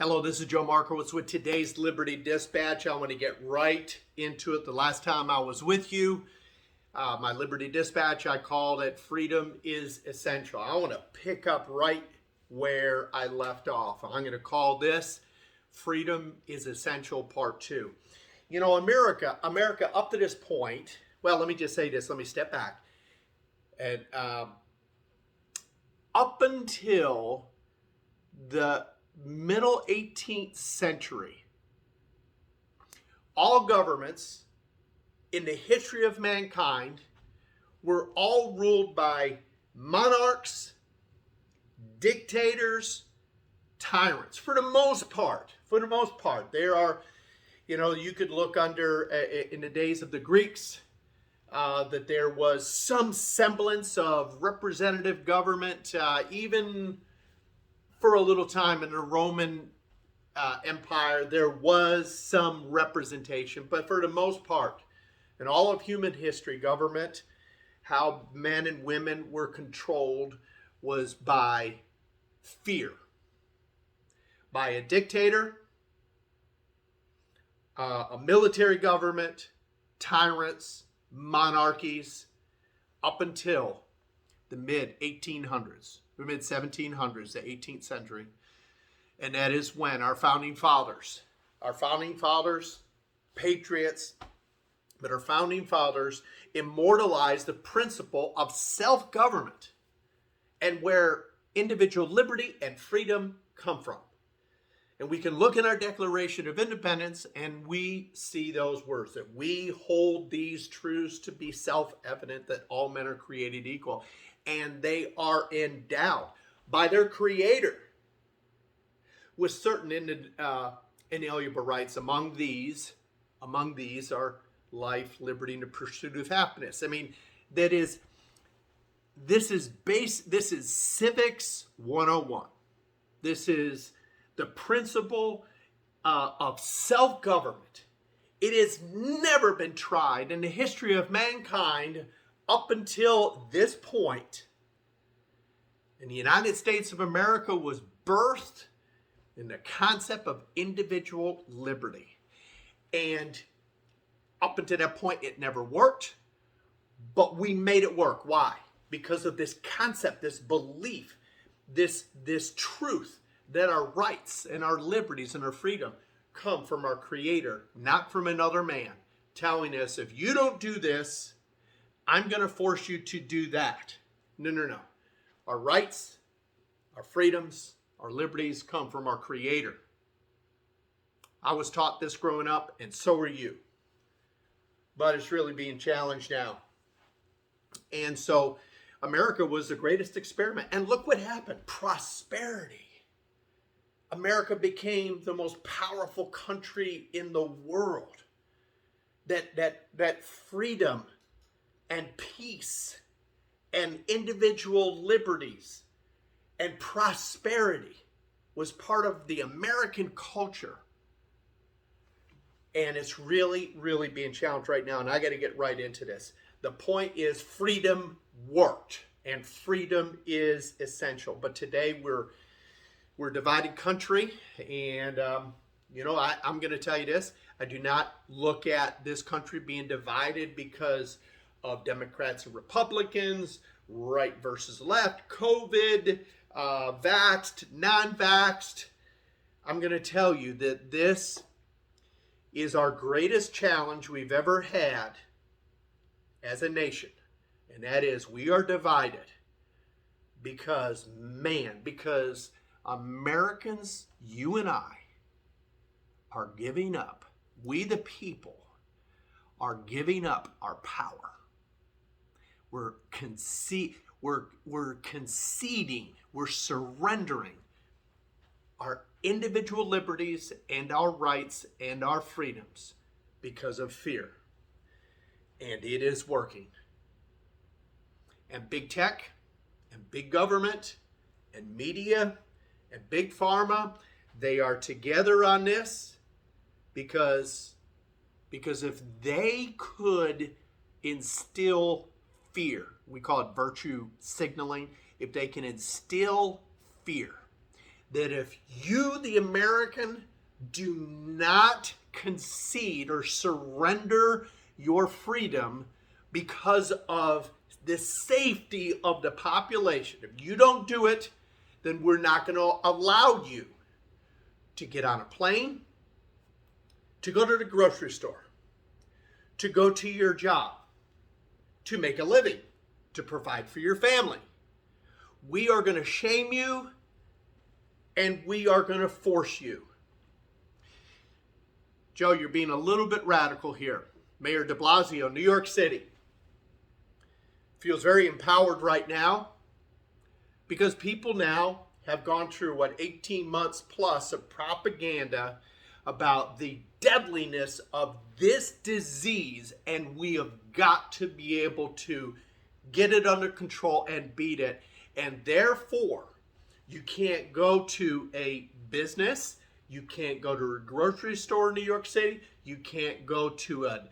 Hello, this is Joe Markowitz with today's Liberty Dispatch. I want to get right into it. The last time I was with you, my Liberty Dispatch, I called it Freedom is Essential. I want to pick up right where I left off. I'm going to call this Freedom is Essential Part 2. You know, America up to this point, well, let me just say this. Let me step back. And up until the middle 18th century, all governments in the history of mankind were all ruled by monarchs, dictators, tyrants. For the most part, there are, you could look under in the days of the Greeks that there was some semblance of representative government, even for a little time in the Roman Empire, there was some representation, but for the most part, in all of human history, government, how men and women were controlled was by fear, by a dictator, a military government, tyrants, monarchies, up until the mid-1800s. The mid-1700s, the 18th century. And that is when our founding fathers, patriots, but our founding fathers immortalized the principle of self-government and where individual liberty and freedom come from. And we can look in our Declaration of Independence and we see those words, that we hold these truths to be self-evident, that all men are created equal. And they are endowed by their Creator with certain inalienable rights. Among these are life, liberty, and the pursuit of happiness. I mean, this is civics 101. This is the principle of self-government. It has never been tried in the history of mankind up until this point. And the United States of America was birthed in the concept of individual liberty. And up until that point, it never worked, but we made it work. Why? Because of this concept, this belief, this truth that our rights and our liberties and our freedom come from our Creator, not from another man, telling us, if you don't do this, I'm going to force you to do that. No. Our rights, our freedoms, our liberties come from our Creator. I was taught this growing up, and so are you. But it's really being challenged now. And so America was the greatest experiment. And look what happened. Prosperity. America became the most powerful country in the world. That freedom and peace and individual liberties and prosperity was part of the American culture. And it's really, really being challenged right now. And I got to get right into this. The point is, freedom worked and freedom is essential. But today we're a divided country. And, I'm going to tell you this. I do not look at this country being divided because of Democrats and Republicans, right versus left, COVID, vaxxed, non-vaxxed. I'm going to tell you that this is our greatest challenge we've ever had as a nation. And that is, we are divided because Americans, you and I, are giving up. We the people are giving up our power. We're conceding, we're surrendering our individual liberties and our rights and our freedoms because of fear. And it is working. And big tech and big government and media and big pharma, they are together on this because if they could instill fear, we call it virtue signaling, if they can instill fear, that if you, the American, do not concede or surrender your freedom because of the safety of the population, if you don't do it, then we're not going to allow you to get on a plane, to go to the grocery store, to go to your job, to make a living, to provide for your family. We are going to shame you, and we are going to force you. Joe, you're being a little bit radical here. Mayor de Blasio, New York City, feels very empowered right now because people now have gone through, 18 months plus of propaganda about the deadliness of this disease, and we have got to be able to get it under control and beat it. And therefore, you can't go to a business, you can't go to a grocery store in New York City, you can't go to a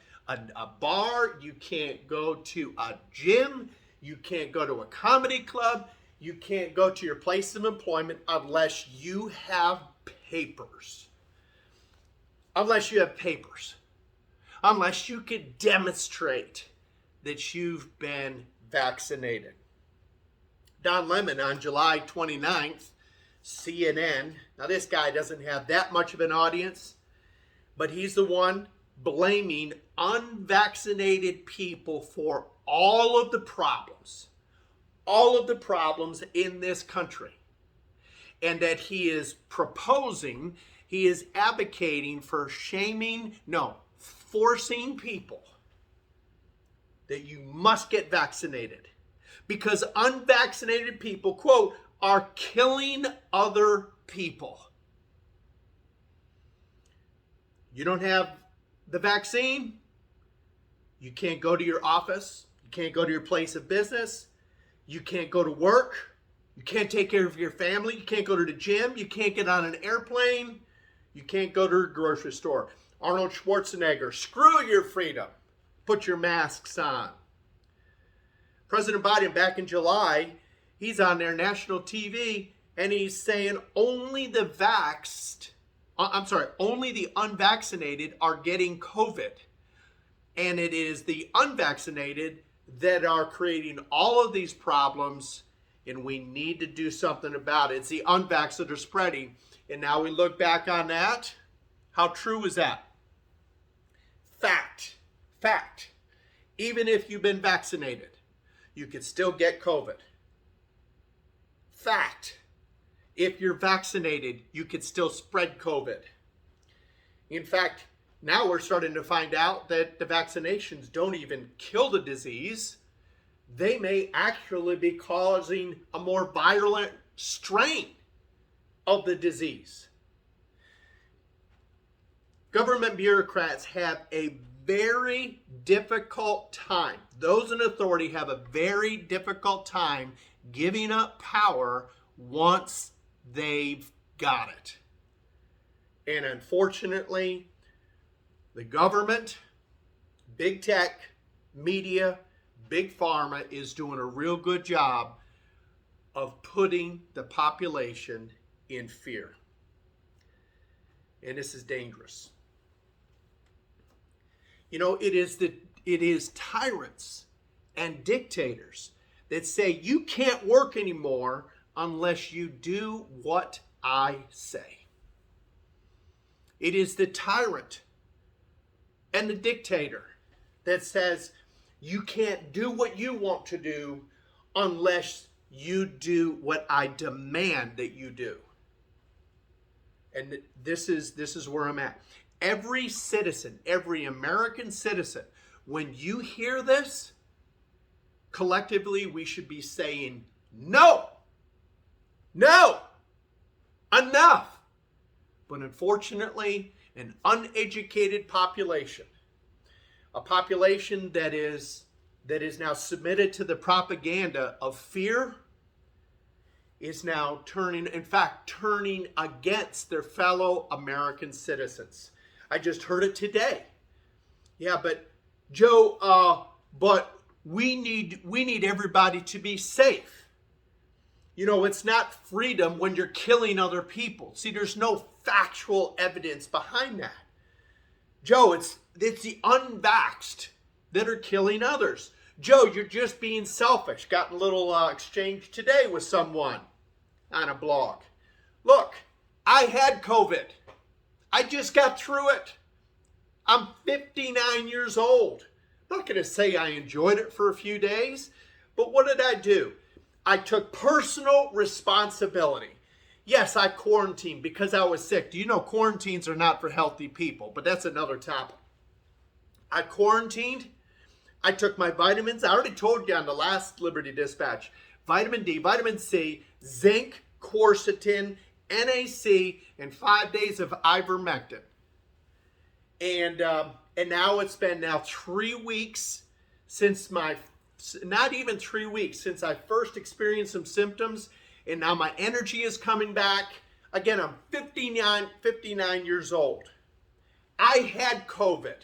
bar, you can't go to a gym, you can't go to a comedy club, you can't go to your place of employment unless you have papers. Unless you have papers. Unless you can demonstrate that you've been vaccinated. Don Lemon on July 29th, CNN. Now this guy doesn't have that much of an audience, but he's the one blaming unvaccinated people for all of the problems in this country. And that he is proposing, he is advocating for forcing people that you must get vaccinated. Because unvaccinated people, quote, are killing other people. You don't have the vaccine, you can't go to your office, you can't go to your place of business, you can't go to work, you can't take care of your family, you can't go to the gym, you can't get on an airplane, you can't go to a grocery store. Arnold Schwarzenegger, screw your freedom, put your masks on. President Biden, back in July, he's on their national TV and he's saying only the unvaccinated are getting COVID. And it is the unvaccinated that are creating all of these problems, and we need to do something about it. It's the unvaxxed that are spreading. And now we look back on that. How true is that? Fact. Even if you've been vaccinated, you could still get COVID. Fact. If you're vaccinated, you could still spread COVID. In fact, now we're starting to find out that the vaccinations don't even kill the disease. They may actually be causing a more virulent strain of the disease. Government bureaucrats have a very difficult time. Those in authority have a very difficult time giving up power once they've got it. And unfortunately, the government, big tech, media, big pharma is doing a real good job of putting the population in fear. And this is dangerous. You know, it is tyrants and dictators that say you can't work anymore unless you do what I say. It is the tyrant and the dictator that says you can't do what you want to do unless you do what I demand that you do. And this is where I'm at. Every citizen, every American citizen, when you hear this, collectively we should be saying, no, enough. But unfortunately, an uneducated population, a population that is now submitted to the propaganda of fear, is now turning against their fellow American citizens. I just heard it today. Yeah, but Joe, but we need everybody to be safe. You know, it's not freedom when you're killing other people. See, there's no factual evidence behind that. Joe, it's the unvaxxed that are killing others. Joe, you're just being selfish. Got a little exchange today with someone on a blog. Look, I had COVID. I just got through it. I'm 59 years old. I'm not going to say I enjoyed it for a few days, but what did I do? I took personal responsibility. Yes, I quarantined because I was sick. Do you know quarantines are not for healthy people? But that's another topic. I quarantined. I took my vitamins. I already told you on the last Liberty Dispatch. Vitamin D, vitamin C, zinc, quercetin, NAC, and 5 days of ivermectin. And now it's been 3 weeks since not even 3 weeks since I first experienced some symptoms, and now my energy is coming back. Again, I'm 59 years old. I had COVID.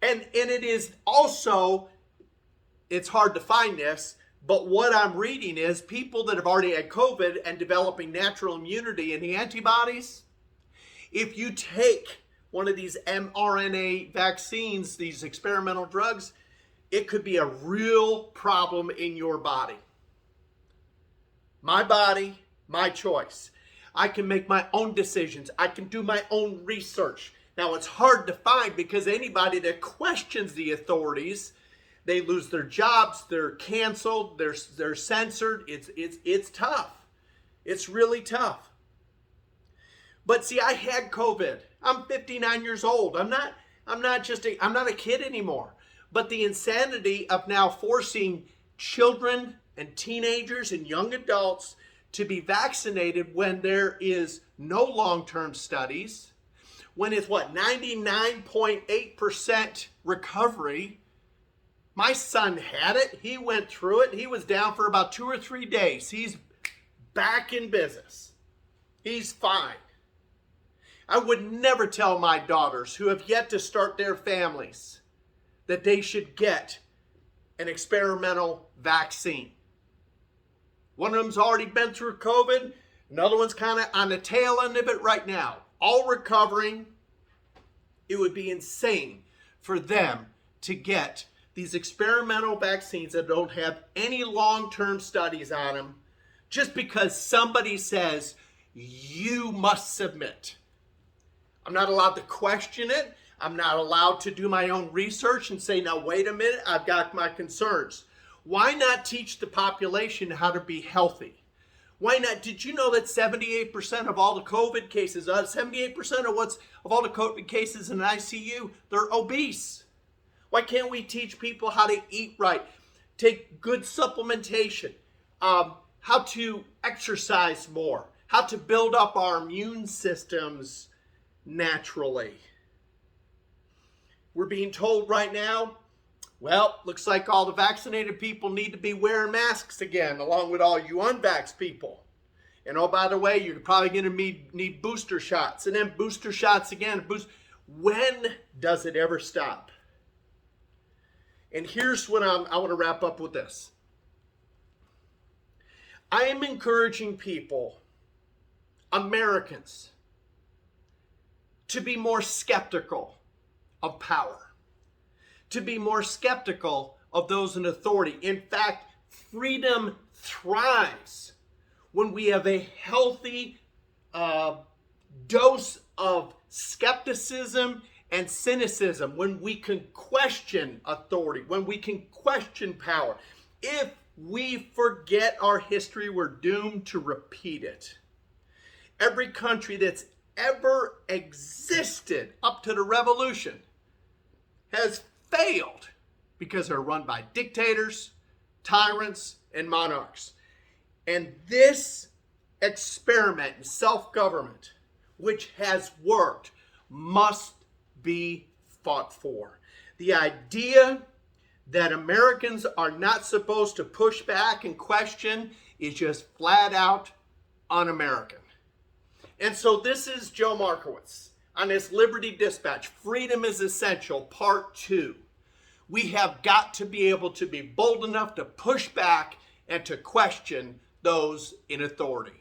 And it is also, it's hard to find this, but what I'm reading is people that have already had COVID and developing natural immunity and the antibodies, if you take one of these mRNA vaccines, these experimental drugs, it could be a real problem in your body. My body, my choice. I can make my own decisions. I can do my own research. Now, it's hard to find because anybody that questions the authorities, they lose their jobs, they're canceled, they're censored. It's tough. It's really tough. But see, I had COVID. I'm 59 years old. I'm not a kid anymore. But the insanity of now forcing children and teenagers and young adults to be vaccinated when there is no long-term studies, when it's 99.8% recovery. My son had it. He went through it. He was down for about 2 or 3 days. He's back in business. He's fine. I would never tell my daughters who have yet to start their families that they should get an experimental vaccine. One of them's already been through COVID. Another one's kind of on the tail end of it right now. All recovering. It would be insane for them to get these experimental vaccines that don't have any long-term studies on them just because somebody says you must submit. I'm not allowed to question it. I'm not allowed to do my own research and say, now wait a minute, I've got my concerns. Why not teach the population how to be healthy? Why not? Did you know that 78% of all the COVID cases, 78% of all the COVID cases in the ICU, they're obese? Why can't we teach people how to eat right, take good supplementation, how to exercise more, how to build up our immune systems naturally? We're being told right now, well, looks like all the vaccinated people need to be wearing masks again, along with all you unvaxxed people. And oh, by the way, you're probably going to need booster shots, and then booster shots again. When does it ever stop? And here's what I want to wrap up with this. I am encouraging people, Americans, to be more skeptical of power, to be more skeptical of those in authority. In fact, freedom thrives when we have a healthy dose of skepticism and cynicism, when we can question authority, when we can question power. If we forget our history, we're doomed to repeat it. Every country that's ever existed up to the revolution has failed because they're run by dictators, tyrants, and monarchs. And this experiment in self-government, which has worked, must be fought for. The idea that Americans are not supposed to push back and question is just flat out un-American. And so this is Joe Markowitz on this Liberty Dispatch, Freedom is Essential, Part 2. We have got to be able to be bold enough to push back and to question those in authority.